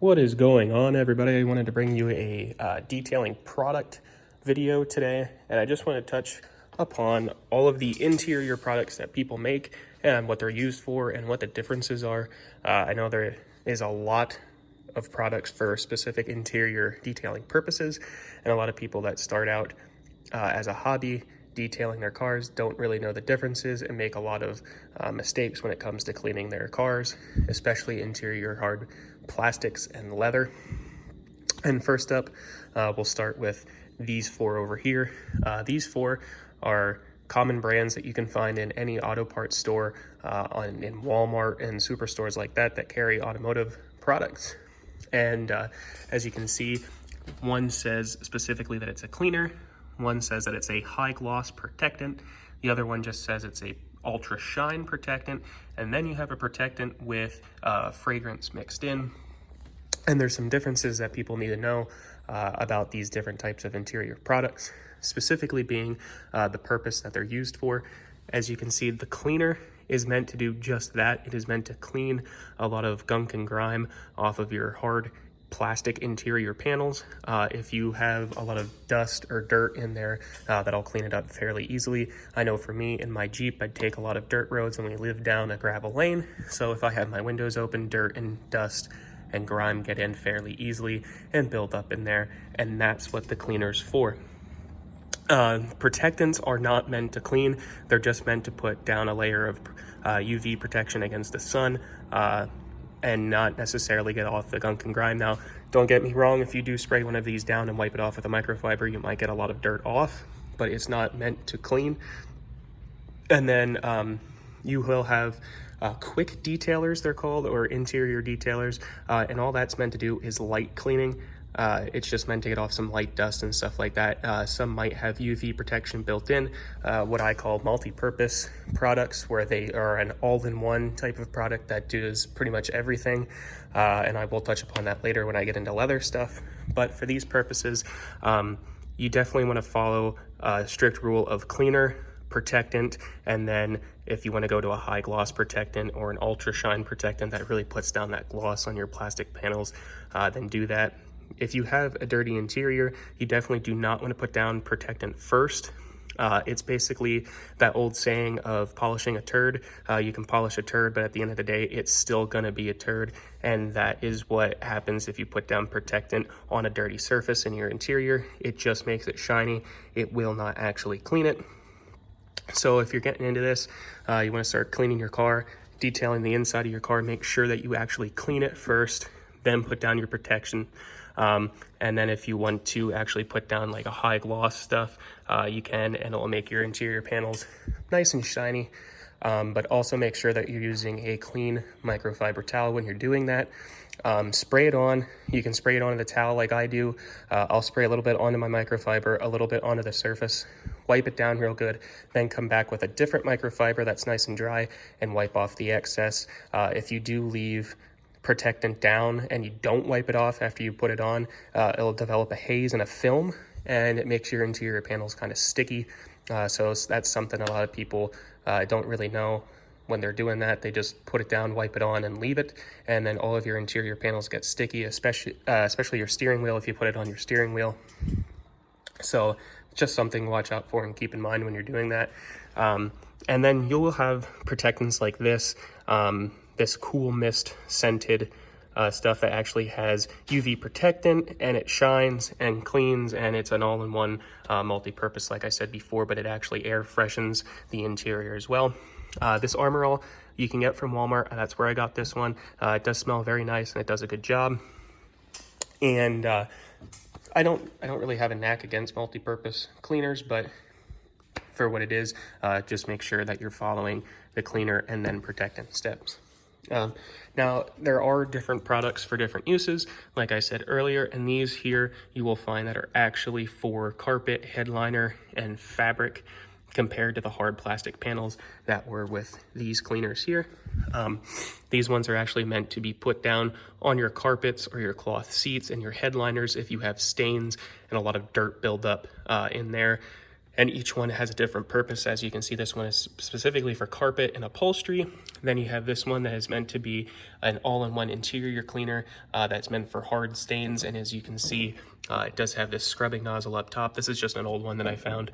What is going on, everybody? I wanted to bring you a detailing product video today, and I just want to touch upon all of the interior products that people make and what they're used for and what the differences are. I know there is a lot of products for specific interior detailing purposes, and a lot of people that start out as a hobby detailing their cars don't really know the differences and make a lot of mistakes when it comes to cleaning their cars, especially interior hard plastics and leather. And first up, we'll start with these four over here. These four are common brands that you can find in any auto parts store, in Walmart and superstores like that that carry automotive products. And as you can see, one says specifically that it's a cleaner, one says that it's a high gloss protectant, the other one just says it's a ultra shine protectant, and then you have a protectant with fragrance mixed in. And there's some differences that people need to know about these different types of interior products, specifically being the purpose that they're used for. As you can see, the cleaner is meant to do just that. It is meant to clean a lot of gunk and grime off of your hard plastic interior panels. If you have a lot of dust or dirt in there, that'll clean it up fairly easily. I know for me, in my Jeep, I'd take a lot of dirt roads and we live down a gravel lane. So if I have my windows open, dirt and dust and grime get in fairly easily and build up in there. And that's what the cleaner's for. Protectants are not meant to clean. They're just meant to put down a layer of UV protection against the sun, and not necessarily get off the gunk and grime. Now, don't get me wrong, if you do spray one of these down and wipe it off with a microfiber, you might get a lot of dirt off, but it's not meant to clean. And then you will have quick detailers, they're called, or interior detailers, and all that's meant to do is light cleaning. It's just meant to get off some light dust and stuff like that. Some might have UV protection built in, what I call multi-purpose products, where they are an all-in-one type of product that does pretty much everything. And I will touch upon that later when I get into leather stuff. But for these purposes, you definitely want to follow a strict rule of cleaner, protectant, and then if you want to go to a high gloss protectant or an ultra shine protectant that really puts down that gloss on your plastic panels, then do that. If you have a dirty interior, you definitely do not want to put down protectant first. It's basically that old saying of polishing a turd. You can polish a turd, but at the end of the day, it's still going to be a turd. And that is what happens if you put down protectant on a dirty surface in your interior. It just makes it shiny. It will not actually clean it. So if you're getting into this, you want to start cleaning your car, detailing the inside of your car, make sure that you actually clean it first, then put down your protection. And then if you want to actually put down like a high gloss stuff, you can, and it will make your interior panels nice and shiny. But also make sure that you're using a clean microfiber towel when you're doing that. Spray it on. You can spray it onto the towel like I do. I'll spray a little bit onto my microfiber, a little bit onto the surface, wipe it down real good, then come back with a different microfiber that's nice and dry and wipe off the excess. If you do leave protectant down and you don't wipe it off after you put it on, it'll develop a haze and a film, and it makes your interior panels kind of sticky. So that's something a lot of people don't really know when they're doing that. They just put it down, wipe it on, and leave it, and then all of your interior panels get sticky, especially your steering wheel if you put it on your steering wheel. So just something to watch out for and keep in mind when you're doing that. And then you will have protectants like this, this Cool Mist scented stuff that actually has UV protectant, and it shines and cleans, and it's an all-in-one multi-purpose, like I said before, but it actually air freshens the interior as well. This Armor All you can get from Walmart. That's where I got this one. It does smell very nice and it does a good job. And I don't really have a knack against multi-purpose cleaners, but for what it is, just make sure that you're following the cleaner and then protectant steps. Now, there are different products for different uses, like I said earlier, and these here you will find that are actually for carpet, headliner, and fabric, compared to the hard plastic panels that were with these cleaners here. These ones are actually meant to be put down on your carpets or your cloth seats and your headliners if you have stains and a lot of dirt buildup in there. and each one has a different purpose. As you can see, this one is specifically for carpet and upholstery. Then you have this one that is meant to be an all-in-one interior cleaner that's meant for hard stains. And as you can see, it does have this scrubbing nozzle up top. This is just an old one that I found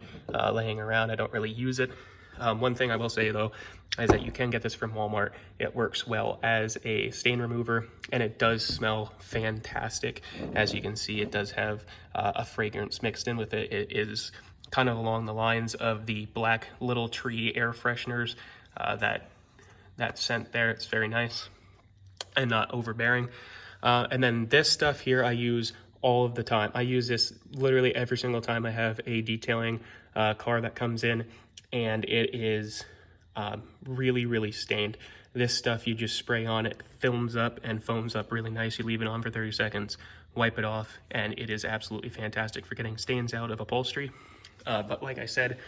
laying around. I don't really use it. One thing I will say though is that you can get this from Walmart. It works well as a stain remover, and it does smell fantastic. As you can see, it does have a fragrance mixed in with it. It is kind of along the lines of the Black Little Tree air fresheners. That scent there, it's very nice and not overbearing. And then this stuff here I use all of the time. I use this literally every single time I have a detailing car that comes in and it is really, really stained. This stuff you just spray on, it films up and foams up really nice. You leave it on for 30 seconds, wipe it off, and it is absolutely fantastic for getting stains out of upholstery. But like I said,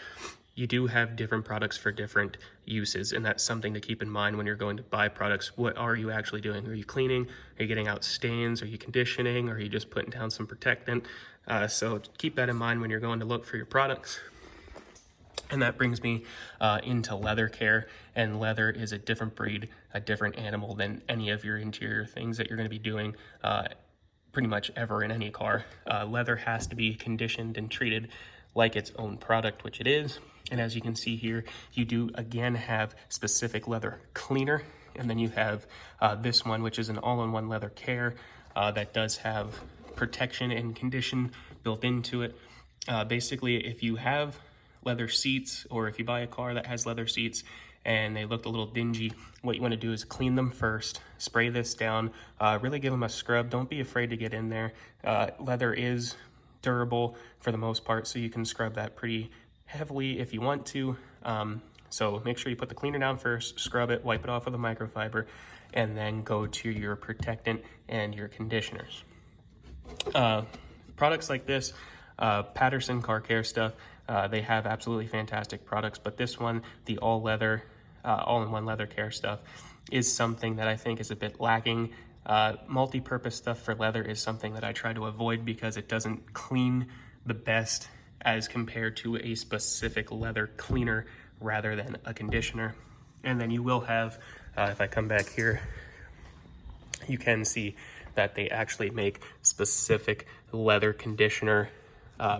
you do have different products for different uses, and that's something to keep in mind when you're going to buy products. What are you actually doing? Are you cleaning? Are you getting out stains? Are you conditioning? Or are you just putting down some protectant? So keep that in mind when you're going to look for your products. And that brings me into leather care, and leather is a different breed, a different animal than any of your interior things that you're going to be doing pretty much ever in any car. Leather has to be conditioned and treated like its own product, which it is. And as you can see here, you do again have specific leather cleaner, and then you have this one, which is an all-in-one leather care that does have protection and condition built into it. Basically, if you have leather seats, or if you buy a car that has leather seats and they look a little dingy, what you want to do is clean them first, spray this down, really give them a scrub. Don't be afraid to get in there. Leather is durable for the most part, so you can scrub that pretty heavily if you want to. So make sure you put the cleaner down first, scrub it, wipe it off with a microfiber, and then go to your protectant and your conditioners. Products like this, Patterson Car Care stuff, they have absolutely fantastic products, but this one, the all-leather, all-in-one leather care stuff, is something that I think is a bit lacking. Multi-purpose stuff for leather is something that I try to avoid because it doesn't clean the best as compared to a specific leather cleaner rather than a conditioner. And then you will have, if I come back here, you can see that they actually make specific leather conditioner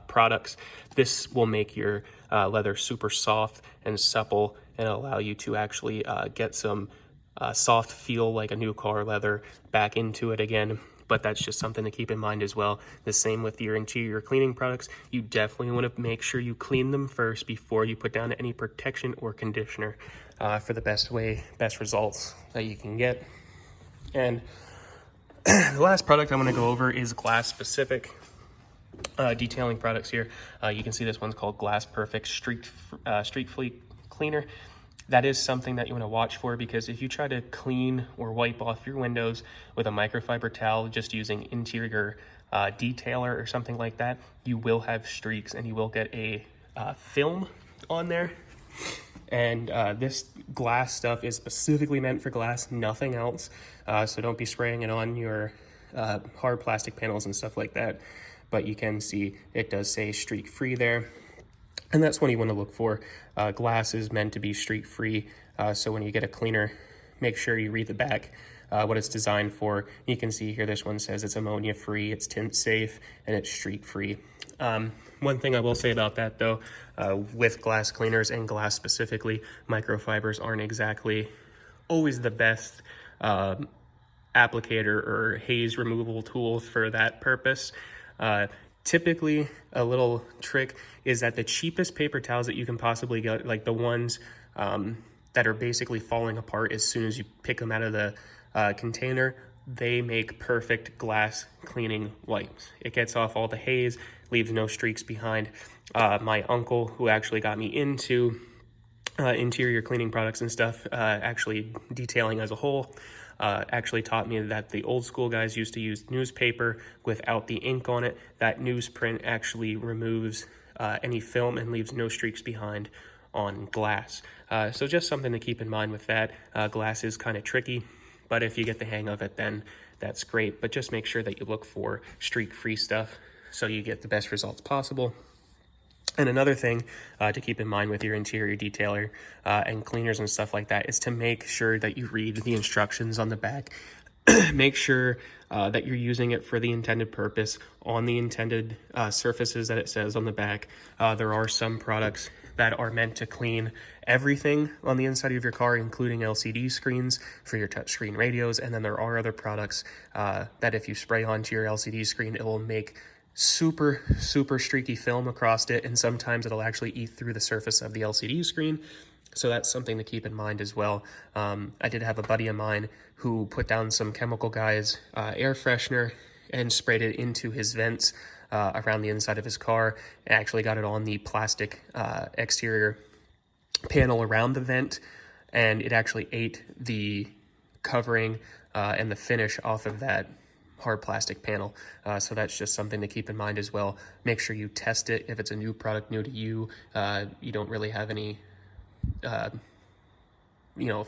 products. This will make your leather super soft and supple and allow you to actually get some soft feel like a new car leather back into it again. But that's just something to keep in mind as well. The same with your interior cleaning products. You definitely want to make sure you clean them first before you put down any protection or conditioner for the best results that you can get. And the last product I'm going to go over is glass specific detailing products here. You can see this one's called Glass Perfect Streak Fleet Cleaner. That is something that you want to watch for, because if you try to clean or wipe off your windows with a microfiber towel just using interior detailer or something like that, you will have streaks and you will get a film on there. And this glass stuff is specifically meant for glass, nothing else. So don't be spraying it on your hard plastic panels and stuff like that. But you can see it does say streak free there. And that's what you want to look for. Glass is meant to be streak free. So when you get a cleaner, make sure you read the back, what it's designed for. You can see here, this one says it's ammonia free, it's tint safe, and it's streak free. One thing I will say about that though, with glass cleaners and glass specifically, microfibers aren't exactly always the best applicator or haze removal tool for that purpose. Typically, a little trick is that the cheapest paper towels that you can possibly get, like the ones that are basically falling apart as soon as you pick them out of the container, they make perfect glass cleaning wipes. It gets off all the haze, leaves no streaks behind. My uncle, who actually got me into interior cleaning products and stuff, actually detailing as a whole, actually taught me that the old school guys used to use newspaper without the ink on it. That newsprint actually removes any film and leaves no streaks behind on glass. So just something to keep in mind with that. Glass is kind of tricky, but if you get the hang of it, then that's great. But just make sure that you look for streak-free stuff so you get the best results possible. And another thing to keep in mind with your interior detailer and cleaners and stuff like that is to make sure that you read the instructions on the back. Make sure that you're using it for the intended purpose on the intended surfaces that it says on the back. There are some products that are meant to clean everything on the inside of your car, including LCD screens for your touchscreen radios. And then there are other products that if you spray onto your LCD screen, it will make super streaky film across it, and sometimes it'll actually eat through the surface of the LCD screen. So that's something to keep in mind as well. I did have a buddy of mine who put down some Chemical Guys air freshener and sprayed it into his vents around the inside of his car, and actually got it on the plastic exterior panel around the vent, and it actually ate the covering and the finish off of that hard plastic panel. So that's just something to keep in mind as well. Make sure you test it. If it's a new product, new to you, you don't really have any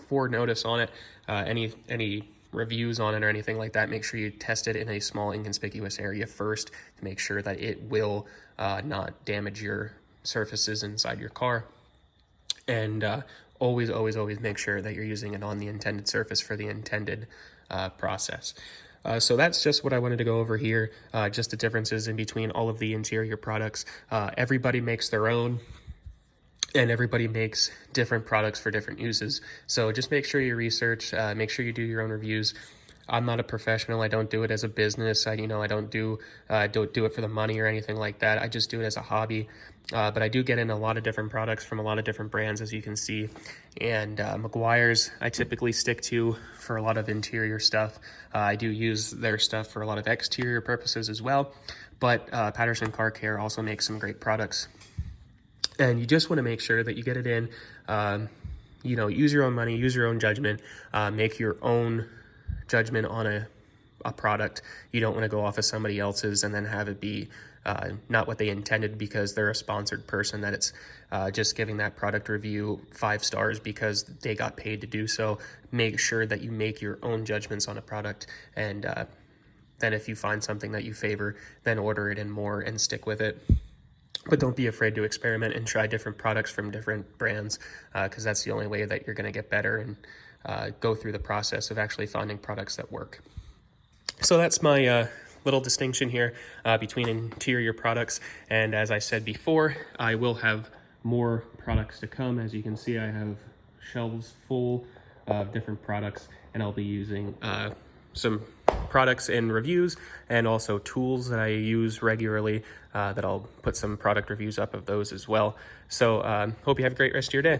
forward notice on it, any reviews on it or anything like that. Make sure you test it in a small inconspicuous area first to make sure that it will not damage your surfaces inside your car. And always make sure that you're using it on the intended surface for the intended process. So that's just what I wanted to go over here, just the differences in between all of the interior products. Everybody makes their own, and everybody makes different products for different uses. So just make sure you research, make sure you do your own reviews. I'm not a professional. I don't do it as a business. I don't do it for the money or anything like that. I just do it as a hobby. But I do get in a lot of different products from a lot of different brands, as you can see. And Meguiar's I typically stick to for a lot of interior stuff. I do use their stuff for a lot of exterior purposes as well. But Patterson Car Care also makes some great products. And you just want to make sure that you get it in, use your own money, use your own judgment, make your own judgment on a product. You don't want to go off of somebody else's and then have it be not what they intended because they're a sponsored person, that it's just giving that product review 5 stars because they got paid to do so. Make sure that you make your own judgments on a product, and then if you find something that you favor, then order it in more and stick with it. But don't be afraid to experiment and try different products from different brands, because that's the only way that you're going to get better and go through the process of actually finding products that work. So that's my little distinction here between interior products. And as I said before, I will have more products to come. As you can see, I have shelves full of different products, and I'll be using some products in reviews and also tools that I use regularly that I'll put some product reviews up of those as well. So hope you have a great rest of your day.